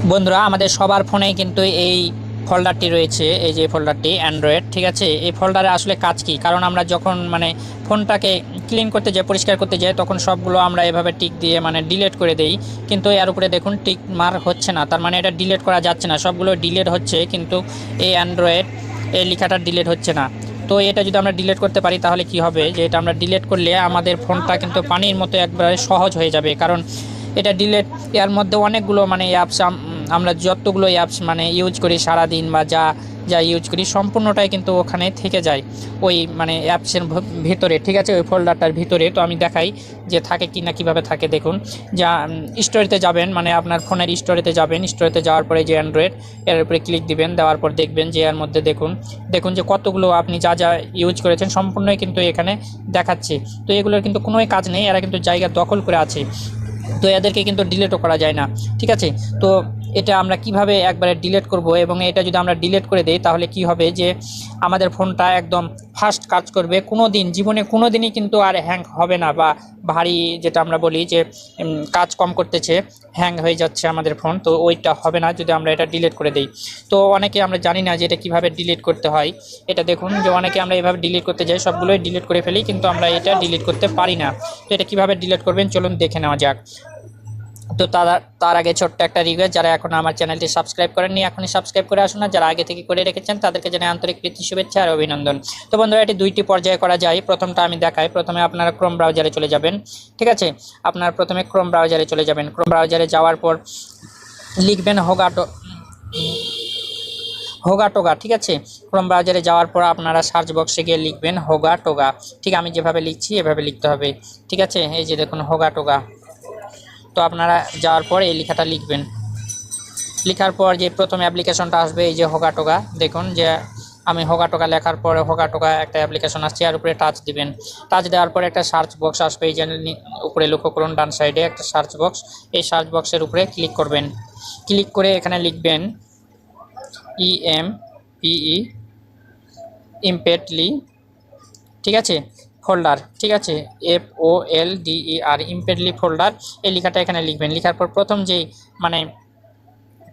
বন্ধুরা আমাদের সবার ফোনেই কিন্তু এই ফোল্ডারটি রয়েছে, এই যে ফোল্ডারটি অ্যান্ড্রয়েড, ঠিক আছে। এই ফোল্ডারে আসলে কাজ কি? কারণ আমরা যখন ফোনটাকে ক্লিন করতে যাই, পরিষ্কার করতে যাই, তখন সবগুলো আমরা এভাবে টিক দিয়ে ডিলিট করে দেই। কিন্তু এর উপরে দেখুন টিক মার হচ্ছে না, তার মানে এটা ডিলিট করা যাচ্ছে না। সবগুলো ডিলিট হচ্ছে কিন্তু এই অ্যান্ড্রয়েড এই লেখাটা ডিলিট হচ্ছে না। তো এটা যদি আমরা ডিলিট করতে পারি তাহলে কি হবে, যে এটা আমরা ডিলিট করলে আমাদের ফোনটা কিন্তু পানির মতো একবারে সহজ হয়ে যাবে। কারণ এটা ডিলিট, এর মধ্যে অনেকগুলো অ্যাপস, আমরা যতগুলো অ্যাপস ইউজ করি সারাদিন বা যা যা ইউজ করি সম্পূর্ণটাই কিন্তু ওখানে থেকে যায় ওই অ্যাপসের ভিতরে, ঠিক আছে, ওই ফোল্ডারটার ভিতরে। তো আমি দেখাই যে থাকে কি না, কীভাবে থাকে দেখুন। যা স্টোরিতে যাবেন, আপনার ফোনের স্টোরিতে যাবেন, স্টোরিতে যাওয়ার পরে যে অ্যান্ড্রয়েড এর উপরে ক্লিক দিবেন, দেওয়ার পর দেখবেন যে এর মধ্যে দেখুন দেখুন যে কতগুলো আপনি যা যা ইউজ করেছেন সম্পূর্ণই কিন্তু এখানে দেখাচ্ছে। তো এগুলোর কিন্তু কোনোই কাজ নেই, এরা কিন্তু জায়গা দখল করে আছে। তো এদেরকে কিন্তু ডিলিটও করা যায় না, ঠিক আছে। তো এটা আমরা কিভাবে একবারে ডিলিট করব, এবং এটা যদি আমরা ডিলিট করে দেই তাহলে কি হবে, যে আমাদের ফোনটা একদম ফাস্ট কাজ করবে, জীবনে কোনো দিনই কিন্তু আর হ্যাং হবে না, বা ভারী যেটা আমরা বলি যে কাজ কম করতেছে, হ্যাং হয়ে যাচ্ছে আমাদের ফোন, তো ওইটা হবে না যদি আমরা এটা ডিলিট করে দেই। তো অনেকে আমরা জানি না যে এটা কীভাবে ডিলিট করতে হয়। এটা দেখুন যে অনেকে আমরা এভাবে ডিলিট করতে যাই, সবগুলোই ডিলিট করে ফেলি, কিন্তু আমরা এটা ডিলিট করতে পারি না। তো এটা কীভাবে ডিলিট করবেন চলুন দেখে নেওয়া যাক। তো তার আগে ছোট্ট একটা রিকোয়েস্ট, যারা এখন আমার চ্যানেলটি সাবস্ক্রাইব করেননি এখনই সাবস্ক্রাইব করে আসুন, আর যারা আগে থেকে করে রেখেছেন তাদেরকে জানাই আন্তরিক প্রীতি, শুভেচ্ছা আর অভিনন্দন। তো বন্ধুরা এটি দুইটি পর্যায়ে করা যায়। প্রথমটা আমি দেখাই। প্রথমে আপনারা ক্রোম ব্রাউজারে চলে যাবেন, ঠিক আছে। আপনারা প্রথমে ক্রোম ব্রাউজারে চলে যাবেন। ক্রোম ব্রাউজারে যাওয়ার পর লিখবেন হোগাটোগা, ঠিক আছে। ক্রোম ব্রাউজারে যাওয়ার পর আপনারা সার্চ বক্সে গিয়ে লিখবেন হোগাটোগা, ঠিক আমি যেভাবে লিখছি এভাবে লিখতে হবে, ঠিক আছে। এই যে দেখুন হোগাটোগা। তো আপনারা যাওয়ার পর এই লেখাটা লিখবেন। লেখার পর যে প্রথম অ্যাপ্লিকেশনটা আসবে এই যে হোগাটোগা, দেখুন যে আমি হোগাটোগা লেখার পরে হোগাটোগা একটা অ্যাপ্লিকেশন আসছে, আর উপরে টাচ দিবেন। টাচ দেওয়ার পরে একটা সার্চ বক্স আসবে, এই যে উপরে লক্ষ্য করুন ডান সাইডে একটা সার্চ বক্স, এই সার্চ বক্সের উপরে ক্লিক করবেন। ক্লিক করে এখানে লিখবেন ইএমপিই ইমপেডলি, ঠিক আছে, ফোল্ডার, ঠিক আছে, FOLDER ইমপেডলি ফোল্ডার, এই লেখাটা এখানে লিখবেন। লেখার পর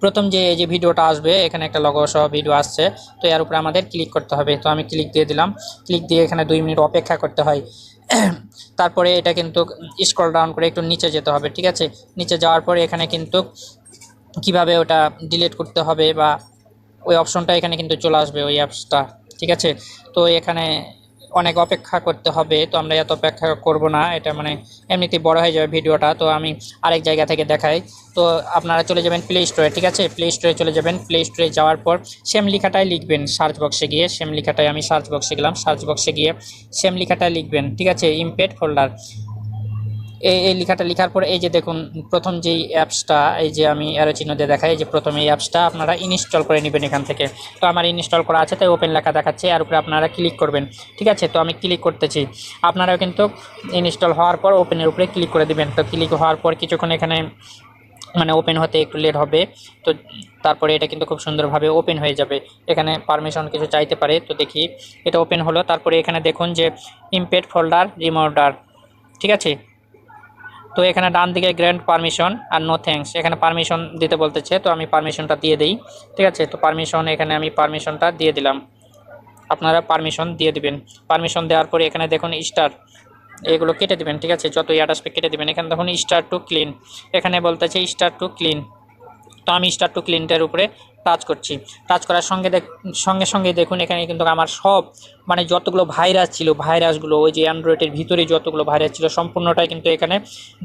প্রথম যে ভিডিওটা আসবে, এখানে একটা লগো সহ ভিডিও আসছে, তো এর উপরে আমাদের ক্লিক করতে হবে। তো আমি ক্লিক দিয়ে দিলাম। ক্লিক দিয়ে এখানে 2 মিনিট অপেক্ষা করতে হয়। তারপরে এটা কিন্তু স্ক্রল ডাউন করে একটু নিচে যেতে হবে, ঠিক আছে। নিচে যাওয়ার পরে এখানে কিন্তু কিভাবে ওটা ডিলিট করতে হবে বা ওই অপশনটা এখানে কিন্তু চলে আসবে, ওই অ্যাপসটা, ঠিক আছে। তো এখানে অনেক অপেক্ষা করতে হবে, তো আমরা এত অপেক্ষা করব না, এটা এমনিতেই বড় হয়ে যাবে ভিডিওটা। তো আমি আরেক জায়গা থেকে দেখাই। তো আপনারা চলে যাবেন প্লে স্টোরে, ঠিক আছে। প্লে স্টোরে চলে যাবেন। প্লে স্টোরে যাওয়ার পর সেম লেখাটাই লিখবেন সার্চ বক্সে গিয়ে, সেম লেখাটাই আমি সার্চ বক্সে গেলাম, সার্চ বক্সে গিয়ে সেম লেখাটাই লিখবেন, ঠিক আছে, ইমপেড ফোল্ডার। এই লেখাটা লেখার পরে এই যে দেখুন প্রথম যেই অ্যাপসটা, এই যে আমি অ্যারো চিহ্ন দিয়ে দেখাই, যে প্রথম এই অ্যাপসটা আপনারা ইনস্টল করে নেবেন এখান থেকে। তো আমার ইনস্টল করা আছে, তাই ওপেন লেখা দেখাচ্ছে, আর উপরে আপনারা ক্লিক করবেন, ঠিক আছে। তো আমি ক্লিক করতেছি, আপনারাও কিন্তু ইনস্টল হওয়ার পর ওপেনের উপরে ক্লিক করে দেবেন। তো ক্লিক হওয়ার পর কিছুক্ষণ এখানে ওপেন হতে একটু লেট হবে। তো তারপরে এটা কিন্তু খুব সুন্দরভাবে ওপেন হয়ে যাবে। এখানে পারমিশন কিছু চাইতে পারে, তো দেখি এটা ওপেন হলো। তারপরে এখানে দেখুন যে ইমপেড ফোল্ডার রিমুভার, ঠিক আছে। তো এখানে ডান দিকে গ্র্যান্ট পারমিশন আর নো থ্যাঙ্কস, এখানে পারমিশন দিতে বলতেছে, তো আমি পারমিশনটা দিয়ে দিই, ঠিক আছে। তো পারমিশন, এখানে আমি পারমিশনটা দিয়ে দিলাম, আপনারা পারমিশন দিয়ে দিবেন। পারমিশন দেওয়ার পরে এখানে দেখুন স্টার, এগুলো কেটে দিবেন, ঠিক আছে, যত অ্যাড আসবে কেটে দিবেন। এখানে দেখুন স্টার টু ক্লিন, এখানে বলতেছে স্টার টু ক্লিন। তো আমি স্টার টু ক্লিনটার উপরে টাচ করছি। টাচ করার সঙ্গে সঙ্গে দেখুন এখানে কিন্তু আমার সব যতগুলো ভাইরাস ছিল, ভাইরাসগুলো ওই যে অ্যান্ড্রয়েডের ভিতরে যতগুলো ভাইরাস ছিল সম্পূর্ণটাই কিন্তু এখানে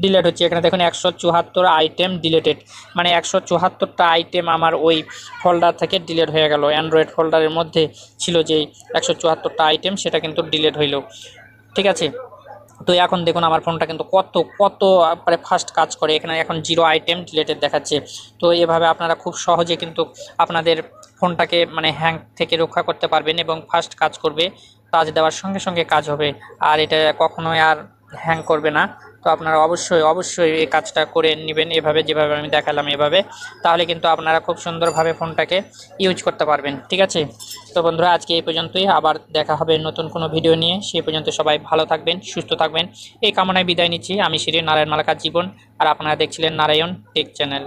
ডিলিট হচ্ছে। এখানে দেখুন 174 আইটেম ডিলিটেড, 174টা আইটেম আমার ওই ফোল্ডার থেকে ডিলিট হয়ে গেল। অ্যান্ড্রয়েড ফোল্ডারের মধ্যে ছিল যেই 174টা আইটেম, সেটা কিন্তু ডিলিট হইল, ঠিক আছে। তো এখন দেখুন আমার ফোনটা কিন্তু কত কত ফাস্ট কাজ করে। এখানে এখন 0 আইটেম ডিলিটেড দেখাচ্ছে। তো এভাবে আপনারা খুব সহজে কিন্তু আপনাদের ফোনটাকে হ্যাং থেকে রক্ষা করতে পারবেন, এবং ফাস্ট কাজ করবে, টাচ দেওয়ার সঙ্গে সঙ্গে কাজ হবে, আর এটা কখনোই আর হ্যাং করবে না। তো আপনারা অবশ্যই এই কাজটা করে নেবেন এভাবে, যেভাবে আমি দেখালাম এভাবে, তাহলে কিন্তু আপনারা খুব সুন্দরভাবে ফোনটাকে ইউজ করতে পারবেন, ঠিক আছে। তো বন্ধুরা আজকে এই পর্যন্তই, আবার দেখা হবে নতুন কোনো ভিডিও নিয়ে। সেই পর্যন্ত সবাই ভালো থাকবেন, সুস্থ থাকবেন, এই কামনায় বিদায় নিচ্ছি। আমি শ্রী নারায়ণ মালাকার জীবন, আর আপনারা দেখছিলেন নারায়ণ টেক চ্যানেল।